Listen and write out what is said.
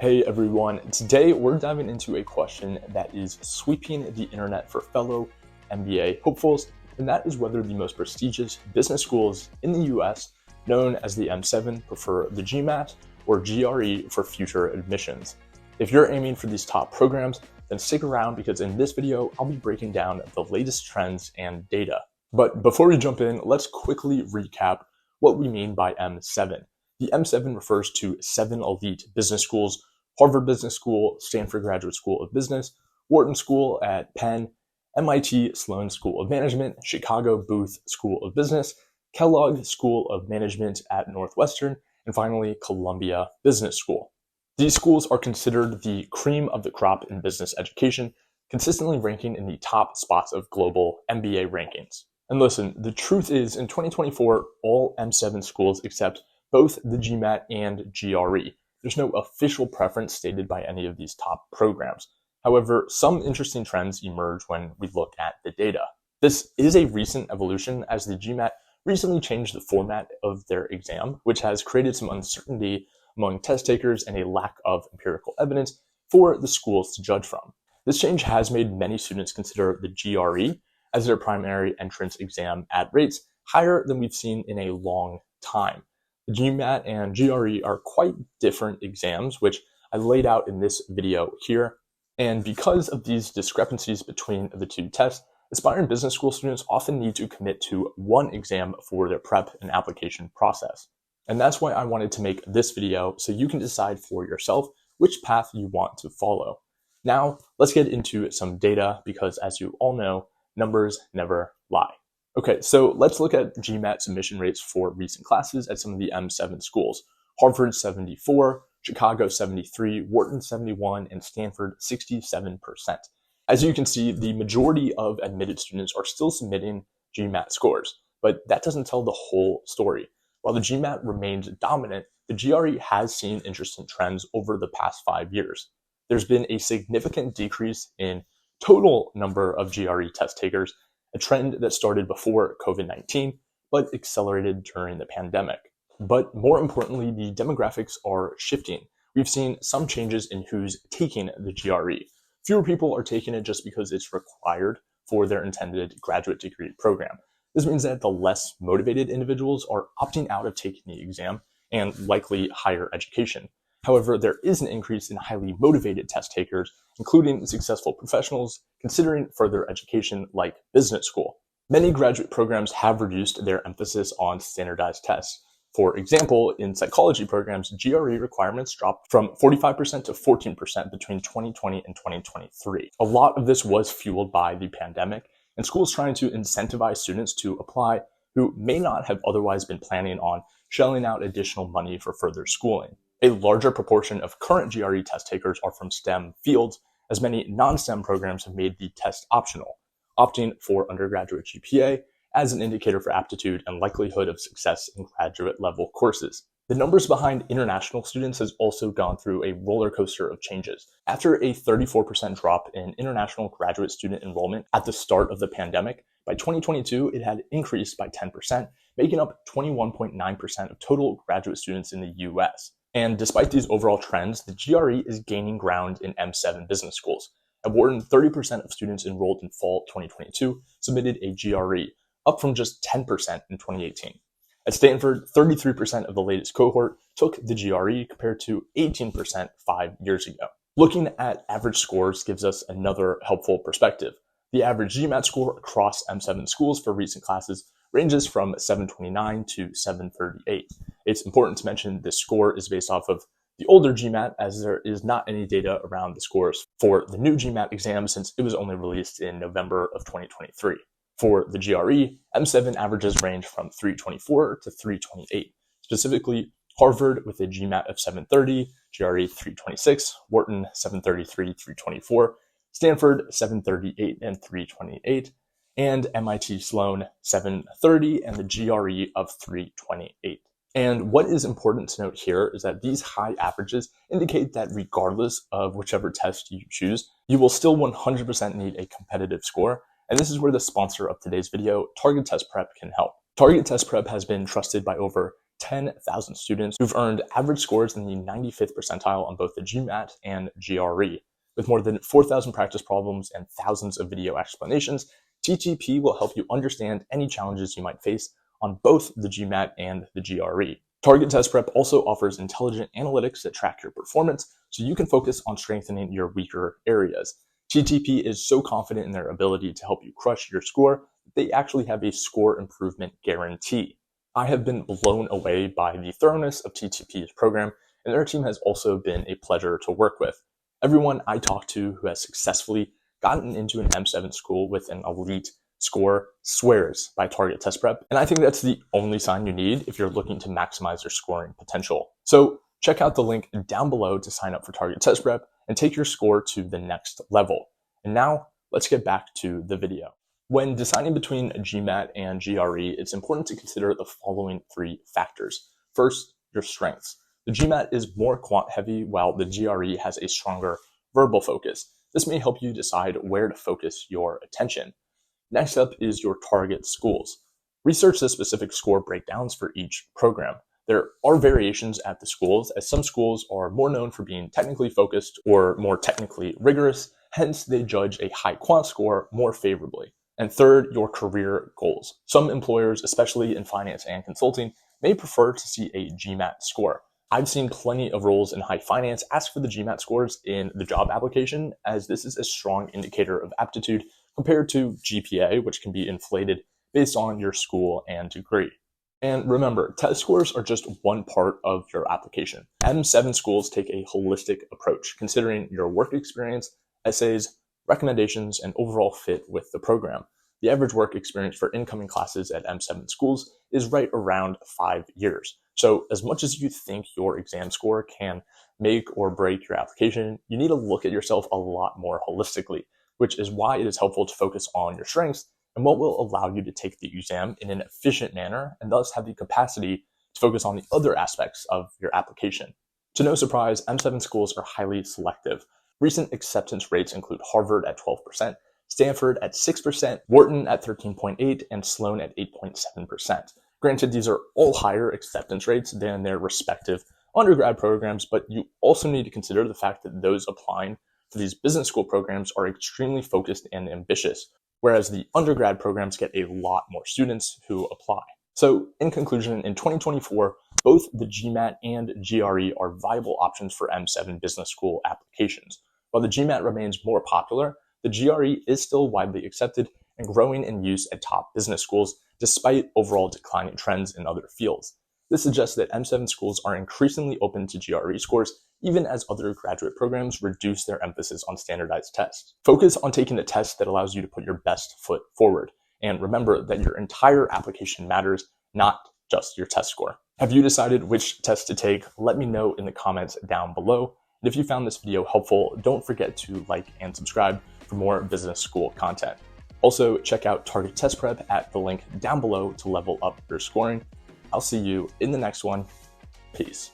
Hey everyone, today we're diving into a question that is sweeping the internet for fellow MBA hopefuls, and that is whether the most prestigious business schools in the US, known as the M7, prefer the GMAT or GRE for future admissions. If you're aiming for these top programs, then stick around because in this video, I'll be breaking down the latest trends and data. But before we jump in, let's quickly recap what we mean by M7. The M7 refers to 7 elite business schools: Harvard Business School, Stanford Graduate School of Business, Wharton School at Penn, MIT Sloan School of Management, Chicago Booth School of Business, Kellogg School of Management at Northwestern, and finally, Columbia Business School. These schools are considered the cream of the crop in business education, consistently ranking in the top spots of global MBA rankings. And listen, the truth is, in 2024, all M7 schools accept both the GMAT and GRE. There's no official preference stated by any of these top programs. However, some interesting trends emerge when we look at the data. This is a recent evolution as the GMAT recently changed the format of their exam, which has created some uncertainty among test takers and a lack of empirical evidence for the schools to judge from. This change has made many students consider the GRE as their primary entrance exam at rates higher than we've seen in a long time. The GMAT and GRE are quite different exams, which I laid out in this video here. And because of these discrepancies between the two tests, aspiring business school students often need to commit to one exam for their prep and application process. And that's why I wanted to make this video so you can decide for yourself which path you want to follow. Now, let's get into some data because, as you all know, numbers never lie. Okay, so let's look at GMAT submission rates for recent classes at some of the M7 schools. Harvard 74, Chicago 73, Wharton 71, and Stanford 67%. As you can see, the majority of admitted students are still submitting GMAT scores, but that doesn't tell the whole story. While the GMAT remains dominant, the GRE has seen interesting trends over the past 5 years. There's been a significant decrease in total number of GRE test takers, a trend that started before COVID-19, but accelerated during the pandemic. But more importantly, the demographics are shifting. We've seen some changes in who's taking the GRE. Fewer people are taking it just because it's required for their intended graduate degree program. This means that the less motivated individuals are opting out of taking the exam and likely higher education. However, there is an increase in highly motivated test takers, including successful professionals considering further education like business school. Many graduate programs have reduced their emphasis on standardized tests. For example, in psychology programs, GRE requirements dropped from 45% to 14% between 2020 and 2023. A lot of this was fueled by the pandemic and schools trying to incentivize students to apply who may not have otherwise been planning on shelling out additional money for further schooling. A larger proportion of current GRE test takers are from STEM fields, as many non-STEM programs have made the test optional, opting for undergraduate GPA as an indicator for aptitude and likelihood of success in graduate level courses. The numbers behind international students has also gone through a roller coaster of changes. After a 34% drop in international graduate student enrollment at the start of the pandemic, by 2022 it had increased by 10%, making up 21.9% of total graduate students in the US. And despite these overall trends, the GRE is gaining ground in M7 business schools. At Wharton, 30% of students enrolled in fall 2022 submitted a GRE, up from just 10% in 2018. At Stanford, 33% of the latest cohort took the GRE compared to 18% 5 years ago. Looking at average scores gives us another helpful perspective. The average GMAT score across M7 schools for recent classes ranges from 729 to 738. It's important to mention this score is based off of the older GMAT, as there is not any data around the scores for the new GMAT exam since it was only released in November of 2023. For the GRE, M7 averages range from 324 to 328. Specifically, Harvard with a GMAT of 730, GRE 326, Wharton 733, 324, Stanford 738 and 328, and MIT Sloan 730 and the GRE of 328. And what is important to note here is that these high averages indicate that regardless of whichever test you choose, you will still 100% need a competitive score. And this is where the sponsor of today's video, Target Test Prep, can help. Target Test Prep has been trusted by over 10,000 students who've earned average scores in the 95th percentile on both the GMAT and GRE. With more than 4,000 practice problems and thousands of video explanations, TTP will help you understand any challenges you might face on both the GMAT and the GRE. Target Test Prep also offers intelligent analytics that track your performance so you can focus on strengthening your weaker areas. TTP is so confident in their ability to help you crush your score that they actually have a score improvement guarantee. I have been blown away by the thoroughness of TTP's program, and their team has also been a pleasure to work with. Everyone I talk to who has successfully gotten into an M7 school with an elite score swears by Target Test Prep, and I think that's the only sign you need if you're looking to maximize your scoring potential. So check out the link down below to sign up for Target Test Prep and take your score to the next level. And now let's get back to the video. When deciding between GMAT and GRE, it's important to consider the following three factors. First, your strengths. The GMAT is more quant heavy, while the GRE has a stronger verbal focus. This may help you decide where to focus your attention. Next up is your target schools. Research the specific score breakdowns for each program. There are variations at the schools, as some schools are more known for being technically focused or more technically rigorous, hence they judge a high quant score more favorably. And third, your career goals. Some employers, especially in finance and consulting, may prefer to see a GMAT score. I've seen plenty of roles in high finance ask for the GMAT scores in the job application, as this is a strong indicator of aptitude compared to GPA, which can be inflated based on your school and degree. And remember, test scores are just one part of your application. M7 schools take a holistic approach, considering your work experience, essays, recommendations, and overall fit with the program. The average work experience for incoming classes at M7 schools is right around 5 years. So as much as you think your exam score can make or break your application, you need to look at yourself a lot more holistically, which is why it is helpful to focus on your strengths and what will allow you to take the exam in an efficient manner and thus have the capacity to focus on the other aspects of your application. To no surprise, M7 schools are highly selective. Recent acceptance rates include Harvard at 12%, Stanford at 6%, Wharton at 13.8%, and Sloan at 8.7%. Granted, these are all higher acceptance rates than their respective undergrad programs, but you also need to consider the fact that those applying for these business school programs are extremely focused and ambitious, whereas the undergrad programs get a lot more students who apply. So in conclusion, in 2024, both the GMAT and GRE are viable options for M7 business school applications. While the GMAT remains more popular, the GRE is still widely accepted and growing in use at top business schools, despite overall declining trends in other fields. This suggests that M7 schools are increasingly open to GRE scores, even as other graduate programs reduce their emphasis on standardized tests. Focus on taking the test that allows you to put your best foot forward. And remember that your entire application matters, not just your test score. Have you decided which test to take? Let me know in the comments down below. And if you found this video helpful, don't forget to like and subscribe for more business school content. Also, check out Target Test Prep at the link down below to level up your scoring. I'll see you in the next one. Peace.